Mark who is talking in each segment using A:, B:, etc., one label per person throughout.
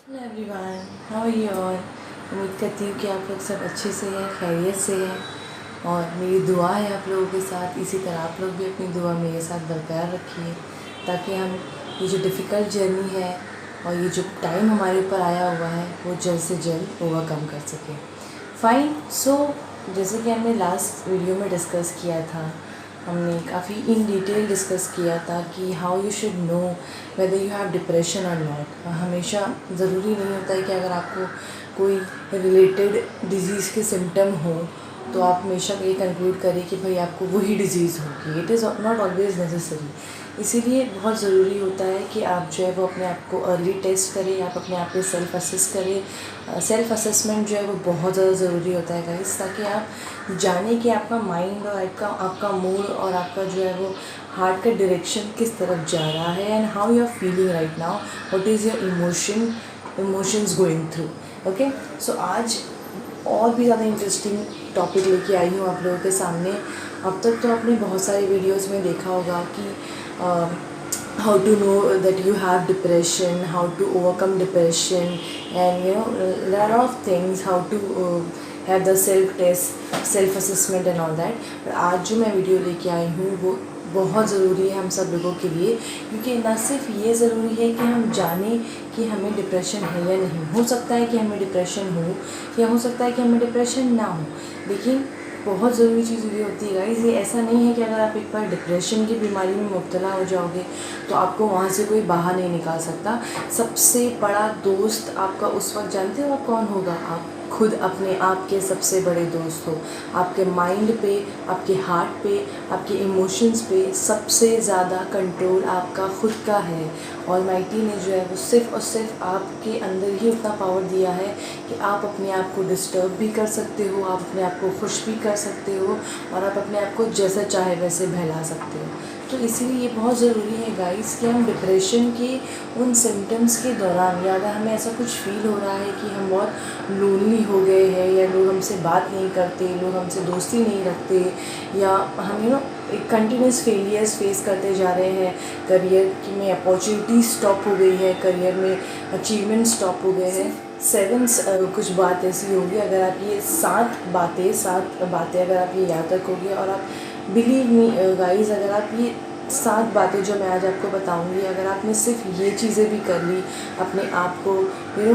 A: Hello everyone, how are you all. उम्मीद करती हूँ कि आप लोग सब अच्छे से हैं, खैरियत से हैं। और मेरी दुआ है आप लोगों के साथ। इसी तरह आप लोग भी अपनी दुआ मेरे साथ बरकरार रखिए, ताकि हम ये जो डिफ़िकल्ट जर्नी है और ये जो टाइम हमारे ऊपर आया हुआ है वो जल्द से जल्द ओवरकम कर सकें। फ़ाइन। सो जैसे कि हमने लास्ट वीडियो में डिस्कस किया था, हमने काफ़ी इन डिटेल डिस्कस किया था कि how you should know whether you have depression और नॉट। हमेशा ज़रूरी नहीं होता है कि अगर आपको कोई रिलेटेड डिज़ीज़ के सिम्टम हो तो आप हमेशा ये कंक्लूड करें कि भाई आपको वही डिज़ीज़ होगी। It is not always necessary. इसीलिए बहुत ज़रूरी होता है कि आप जो है वो अपने आप को अर्ली टेस्ट करें, आप अपने आप पे सेल्फ़ असेस करें। सेल्फ़ असेसमेंट जो है वो बहुत ज़्यादा ज़रूरी होता है गाइस, ताकि आप जानें कि आपका माइंड और आपका मूड और आपका जो है वो हार्ट का डायरेक्शन किस तरफ जा रहा है, and how you are feeling right now, what is your emotions going through. Okay, so आज और भी ज़्यादा इंटरेस्टिंग टॉपिक लेके आई हूँ आप लोगों के सामने। अब तक तो आपने बहुत सारे वीडियोस में देखा होगा कि how to know that you have depression, how to overcome depression, and lot of things, how to have the self test, self assessment and all that. पर आज जो मैं वीडियो लेके आई हूँ वो बहुत ज़रूरी है हम सब लोगों के लिए, क्योंकि न सिर्फ ये ज़रूरी है कि हम जानें कि हमें डिप्रेशन है या नहीं। हो सकता है कि हमें डिप्रेशन हो या हो सकता है कि हमें डिप्रेशन ना हो, लेकिन बहुत ज़रूरी चीज़ ये होती है गाइस, ये ऐसा नहीं है कि अगर आप एक बार डिप्रेशन की बीमारी में मुब्तला हो जाओगे तो आपको वहाँ से कोई बाहर नहीं निकाल सकता। सबसे बड़ा दोस्त आपका उस वक्त जानते हो आप कौन होगा? आप खुद अपने आप के सबसे बड़े दोस्त हो। आपके माइंड पे, आपके हार्ट पे, आपके इमोशंस पे सबसे ज़्यादा कंट्रोल आपका खुद का है। ऑलमाइटी ने जो है वो सिर्फ़ और सिर्फ आपके अंदर ही उतना पावर दिया है कि आप अपने आप को डिस्टर्ब भी कर सकते हो, आप अपने आप को खुश भी कर सकते हो, और आप अपने आप को जैसा चाहे वैसे बहला सकते हो। तो इसीलिए ये बहुत ज़रूरी है गाइस कि हम डिप्रेशन के उन सिम्टम्स के दौरान, या अगर हमें ऐसा कुछ फ़ील हो रहा है कि हम बहुत लोनली हो गए हैं, या लोग हमसे बात नहीं करते, लोग हमसे दोस्ती नहीं रखते, या हम एक कंटिन्यूस फेलियर्स फेस करते जा रहे हैं, करियर की में अपॉर्चुनिटी स्टॉप हो गई है, करियर में अचीवमेंट स्टॉप हो गए हैं। कुछ बात ऐसी होगी, अगर आप ये सात बातें अगर आप ये याद रखोगे, और आप बिलीव मी गाइस, अगर आप ये 7 बातें जो मैं आज आपको बताऊंगी, अगर आपने सिर्फ ये चीज़ें भी कर ली अपने आप को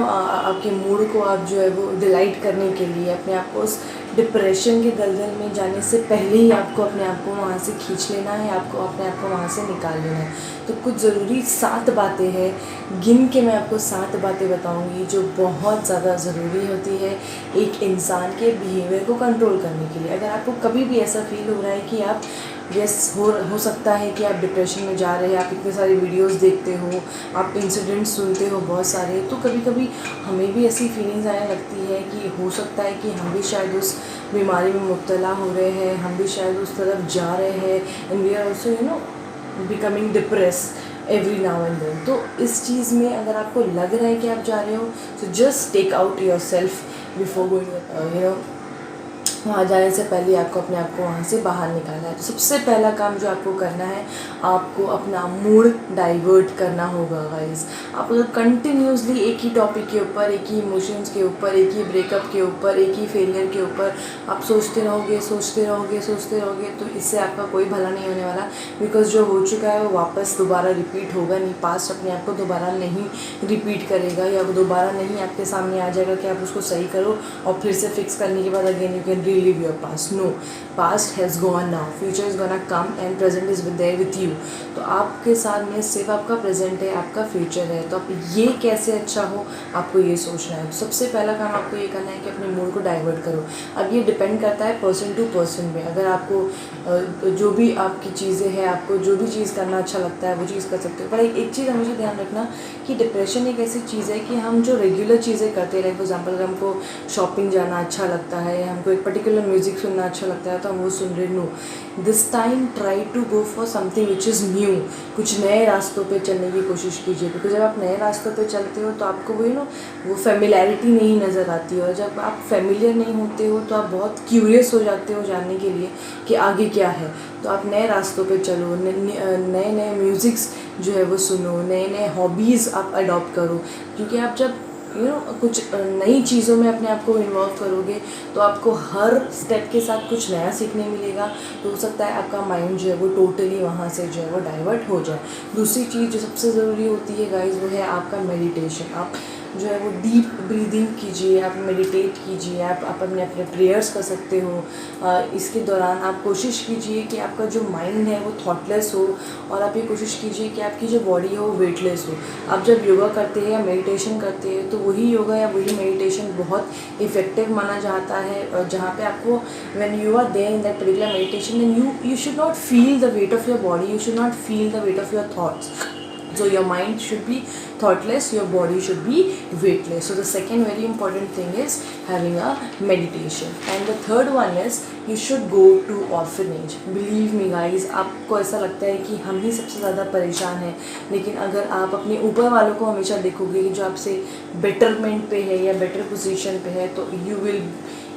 A: आपके मूड को आप जो है वो डिलाइट करने के लिए, अपने आप को उस डिप्रेशन के दलदल में जाने से पहले ही आपको अपने आप को वहाँ से खींच लेना है, आपको अपने आप को वहाँ से निकाल लेना है। तो कुछ ज़रूरी 7 बातें हैं, गिन के मैं आपको 7 बातें बताऊंगी जो बहुत ज़्यादा ज़रूरी होती है एक इंसान के बिहेवियर को कंट्रोल करने के लिए। अगर आपको कभी भी ऐसा फील हो रहा है कि आप हो सकता है कि आप डिप्रेशन में जा रहे हैं, आप इतने सारे वीडियोस देखते हो, आप इंसिडेंट्स सुनते हो बहुत सारे, तो कभी कभी हमें भी ऐसी फीलिंग्स आने लगती है कि हो सकता है कि हम भी शायद उस बीमारी में मुब्तला हो रहे हैं, हम भी शायद उस तरफ जा रहे हैं, and we are also becoming depress every now and then. तो इस चीज़ में अगर आपको लग रहा है कि आप जा रहे हो, तो just take out yourself before going वहाँ जाने से पहले आपको अपने आप को वहाँ से बाहर निकालना है। तो सबसे पहला काम जो आपको करना है, आपको अपना मूड डाइवर्ट करना होगा गाइस। आप अगर कंटिन्यूसली एक ही टॉपिक के ऊपर, एक ही इमोशंस के ऊपर, एक ही ब्रेकअप के ऊपर, एक ही फेलियर के ऊपर आप सोचते रहोगे, तो इससे आपका कोई भला नहीं होने वाला। बिकॉज जो हो चुका है वो वापस दोबारा रिपीट होगा नहीं। पास्ट अपने आप को दोबारा नहीं रिपीट करेगा, या वो दोबारा नहीं आपके सामने आ जाएगा कि आप उसको सही करो और फिर से फिक्स करने के बाद again you can relive your past. No, past has gone now, future is gonna come and present is there with you. तो आपके साथ में सिर्फ आपका प्रेजेंट है, आपका फ्यूचर है। तो आप ये कैसे अच्छा हो, आपको ये सोचना है। तो सबसे पहला काम आपको ये करना है कि अपने मूड को डाइवर्ट करो। अब ये डिपेंड करता है पर्सन टू पर्सन पे। अगर आपको जो भी आपकी चीज़ें हैं, आपको जो भी चीज़ करना अच्छा लगता है वो चीज़ कर सकते हो। पर एक चीज़ हमेशा ध्यान रखना कि डिप्रेशन एक ऐसी चीज़ है कि हम जो रेगुलर चीज़ें करते रहे, फॉर एग्जाम्पल अगर हमको शॉपिंग जाना अच्छा लगता है, हमको एक पर्टिकुलर म्यूज़िक सुनना अच्छा लगता है, तो हम वो सुन रहे। No, this time try to go for something which is new. कुछ नए रास्तों पे चलने की कोशिश कीजिए, बिकॉज जब आप नए रास्तों पे चलते हो तो आपको वो फेमिलैरिटी नहीं नज़र आती है, और जब आप फेमिलियर नहीं होते हो तो आप बहुत क्यूरियस हो जाते हो जानने के लिए कि आगे क्या है। तो आप नए रास्तों पे चलो, नए म्यूज़िक्स जो है वो सुनो, नए हॉबीज़ आप अडॉप्ट करो, क्योंकि आप जब कुछ नई चीज़ों में अपने आप को इन्वॉल्व करोगे तो आपको हर स्टेप के साथ कुछ नया सीखने मिलेगा। तो हो सकता है आपका माइंड जो है वो टोटली वहाँ से जो है वो डाइवर्ट हो जाए। दूसरी चीज़ जो सबसे ज़रूरी होती है गाइस, वो है आपका मेडिटेशन। आप जो है वो डीप ब्रीदिंग कीजिए, आप मेडिटेट कीजिए, आप अपने अपने प्रेयर्स कर सकते हो। इसके दौरान आप कोशिश कीजिए कि आपका जो माइंड है वो थॉटलेस हो, और आप ये कोशिश कीजिए कि आपकी जो बॉडी है वो वेटलेस हो। आप जब योगा करते हैं या मेडिटेशन करते हैं तो वही योगा या वही मेडिटेशन बहुत इफ़ेक्टिव माना जाता है, जहाँ पे आपको when you are there in that particular meditation then you should not feel the weight of your body, you should not feel the weight of your thoughts. So your mind should be thoughtless, your body should be weightless. So the second very important thing is having a meditation. And the third one is you should go to orphanage. Believe me guys, आपको ऐसा लगता है कि हम ही सबसे ज़्यादा परेशान हैं, लेकिन अगर आप अपने ऊपर वालों को हमेशा देखोगे कि जो आपसे बेटरमेंट पे है या बेटर पोजीशन पे है, तो you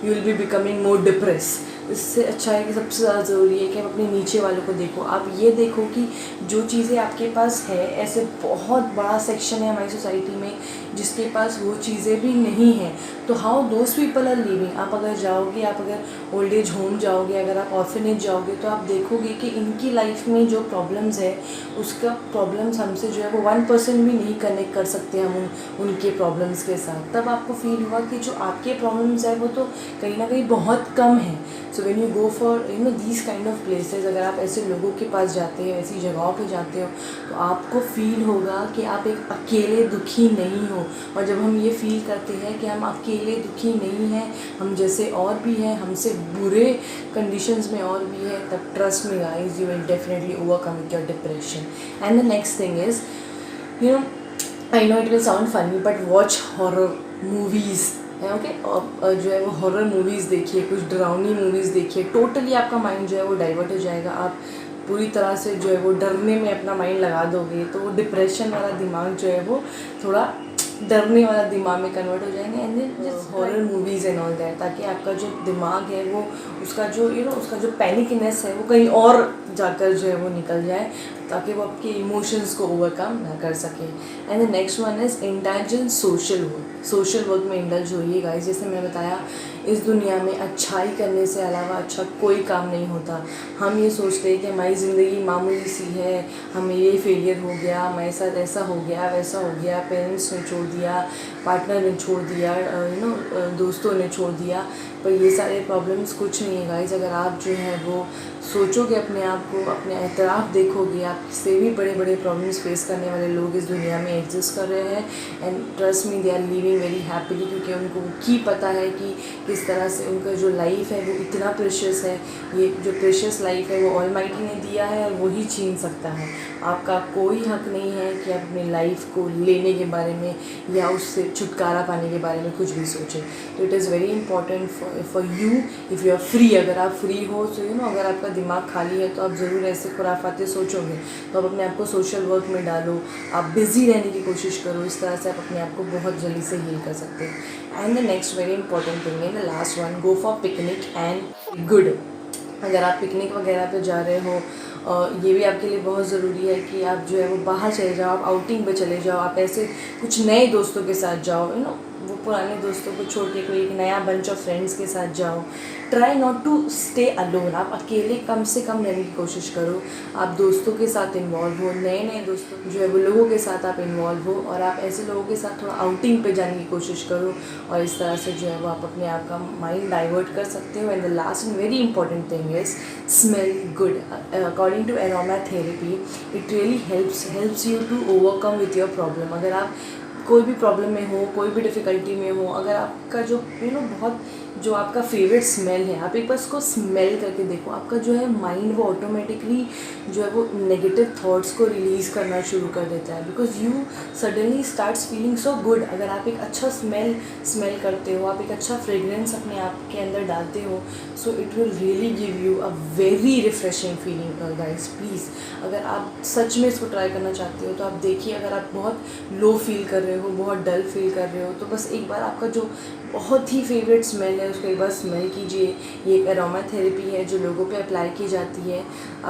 A: will be becoming more depressed. इससे अच्छा है कि सबसे ज़्यादा ज़रूरी है कि आप अपने नीचे वालों को देखो। आप ये देखो कि जो चीज़ें आपके पास है, ऐसे बहुत बड़ा सेक्शन है हमारी सोसाइटी में जिसके पास वो चीज़ें भी नहीं हैं, तो how those people are living. आप अगर जाओगे, आप अगर ओल्ड एज होम जाओगे, अगर आप ऑर्फनेज जाओगे, तो आप देखोगे कि इनकी लाइफ में जो प्रॉब्लम्स है उसका प्रॉब्लम्स हमसे जो है वो 1% भी नहीं कनेक्ट कर सकते हम उनके प्रॉब्लम्स के साथ। तब आपको फील हुआ कि जो आपके प्रॉब्लम्स है वो तो कहीं ना कहीं बहुत कम है। So when you go for these kind of places, अगर आप ऐसे लोगों के पास जाते हो, ऐसी जगहों पे जाते हो, तो आपको फील होगा कि आप एक अकेले दुखी नहीं हो। और जब हम ये फील करते हैं कि हम अकेले दुखी नहीं हैं, हम जैसे और भी हैं, हमसे बुरे कंडीशंस में और भी है, तब trust me guys, you will definitely overcome with your depression. And the next thing is, I know it will sound funny but watch horror movies है, ओके। और जो है वो हॉरर मूवीज़ देखिए, कुछ डरावनी मूवीज़ देखिए, टोटली आपका माइंड जो है वो डाइवर्ट हो जाएगा। आप पूरी तरह से जो है वो डरने में अपना माइंड लगा दोगे, तो वो डिप्रेशन वाला दिमाग जो है वो थोड़ा डरने वाला दिमाग में कन्वर्ट हो जाएंगे। And then just horror movies and all that, ताकि आपका जो दिमाग है वो उसका जो उसका जो पैनिकनेस है वो कहीं और जाकर जो है वो निकल जाए, ताकि वो आपके इमोशंस को ओवरकम ना कर सके। And the next one is indulge in social work. Social work में इंडल्ज होइए गाइस। जैसे मैं बताया, इस दुनिया में अच्छाई करने से अलावा अच्छा कोई काम नहीं होता। हम ये सोचते हैं कि हमारी ज़िंदगी मामूली सी है, हमें ये फेलियर हो गया, हमारे साथ ऐसा हो गया, वैसा हो गया, पेरेंट्स ने छोड़ दिया, पार्टनर ने छोड़ दिया, दोस्तों ने छोड़ दिया। पर ये सारे प्रॉब्लम्स कुछ नहीं है गाइस। अगर आप जो है वो सोचोगे, अपने आप को, अपने एतराफ़ देखोगे, आपसे भी बड़े बड़े प्रॉब्लम्स फेस करने वाले लोग इस दुनिया में एग्जिस्ट कर रहे हैं। And trust me, they are living very happily, क्योंकि उनको की पता है कि किस तरह से उनका जो लाइफ है वो इतना प्रेशियस है। ये जो प्रेशियस लाइफ है वो ऑलमाइटी ने दिया है और वही छीन सकता है। आपका कोई हक नहीं है कि आप अपनी लाइफ को लेने के बारे में या उससे छुटकारा पाने के बारे में कुछ भी सोचें। तो it is very important for you if you are free. अगर आप फ्री हो तो अगर आपका दिमाग खाली है तो आप ज़रूर ऐसे खुराफाते सोचोगे, तो आप अपने आप को सोशल वर्क में डालो, आप बिज़ी रहने की कोशिश करो। इस तरह से आप अपने आप को बहुत जल्दी से हील कर सकते हैं। And the next very important thing है the last one, go for picnic and good. अगर आप पिकनिक वगैरह पे जा रहे हो, ये भी आपके लिए बहुत ज़रूरी है कि आप जो है वो बाहर चले जाओ, आप आउटिंग पे चले जाओ, आप ऐसे कुछ नए दोस्तों के साथ जाओ, वो पुराने दोस्तों को छोड़ के कोई एक नया बंच ऑफ फ्रेंड्स के साथ जाओ। Try not to stay alone. आप अकेले कम से कम रहने की कोशिश करो। आप दोस्तों के साथ इन्वॉल्व हो, नए नए दोस्तों जो है वो लोगों के साथ आप इन्वॉल्व हो, और आप ऐसे लोगों के साथ थोड़ा आउटिंग पे जाने की कोशिश करो, और इस तरह से जो है वो आप अपने आप का माइंड डाइवर्ट कर सकते हो। And the last and very important thing is smell good. According to aromatherapy, it really helps you to overcome with your problem. अगर आप कोई भी प्रॉब्लम में हो, कोई भी डिफ़िकल्टी में हो, अगर आपका जो बहुत जो आपका फेवरेट स्मेल है, आप एक बार उसको स्मेल करके देखो, आपका जो है माइंड वो ऑटोमेटिकली जो है वो नेगेटिव थॉट्स को रिलीज़ करना शुरू कर देता है, because you suddenly starts feeling so good. अगर आप एक अच्छा स्मेल करते हो, आप एक अच्छा फ्रेगरेंस अपने आप के अंदर डालते हो, so it will really give you a very refreshing feeling guys. Please, अगर आप सच में इसको ट्राई करना चाहते हो तो आप देखिए, अगर आप बहुत लो फील कर रहे हो, बहुत डल फील कर रहे हो, तो बस एक बार आपका जो बहुत ही फेवरेट स्मेल है उसको एक बार स्मेल कीजिए। ये एक अरोमा थेरेपी है जो लोगों पे अप्लाई की जाती है।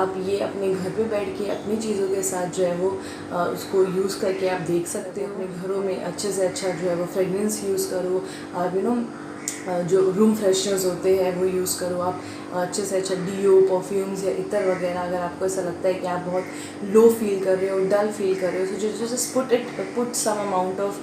A: आप ये अपने घर पे बैठ के अपनी चीज़ों के साथ जो है वो उसको यूज़ करके आप देख सकते हो। अपने घरों में अच्छे से अच्छा जो है वो फ्रेगरेंस यूज़ करो। और जो रूम फ्रेशनर्स होते हैं वो यूज़ करो। आप अच्छे से अच्छा डीओ, परफ्यूम्स या इतर वगैरह, अगर आपको ऐसा लगता है कि आप बहुत लो फील कर रहे हो, डल फील कर रहे हो, so just put some amount of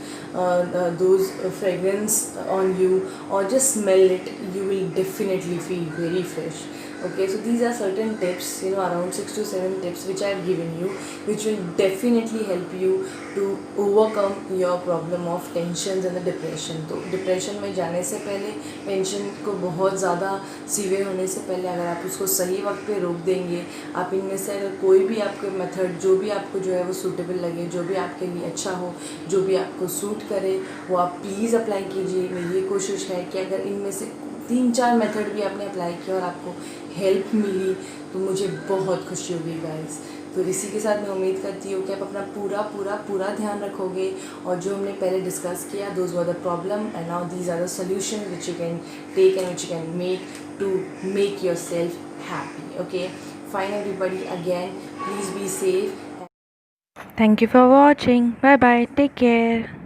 A: those fragrance on you, or just smell it. You will definitely feel very fresh. Okay, so these are certain tips, around 6 to 7 tips which I have given you, which will definitely help you to overcome your problem of tensions and the depression. तो depression में जाने से पहले, tension को बहुत ज़्यादा severe होने से पहले अगर आप उसको सही वक्त पे रोक देंगे, आप इनमें से अगर कोई भी आपके मेथड जो भी आपको जो है वो सूटेबल लगे, जो भी आपके लिए अच्छा हो, जो भी आपको सूट करे, वो आप प्लीज़ अप्लाई कीजिए। मेरी ये कोशिश है कि अगर इनमें से 3-4 मेथड भी आपने अप्लाई किया और आपको हेल्प मिली तो मुझे बहुत खुशी होगी गाइस। तो इसी के साथ मैं उम्मीद करती हूँ कि आप अपना पूरा पूरा पूरा ध्यान रखोगे, और जो हमने पहले डिस्कस किया, those were the problem and now these are the solution which you can take and which you can make to make yourself happy. Okay, fine everybody, again please be safe.
B: Thank you for watching. Bye bye. Take care.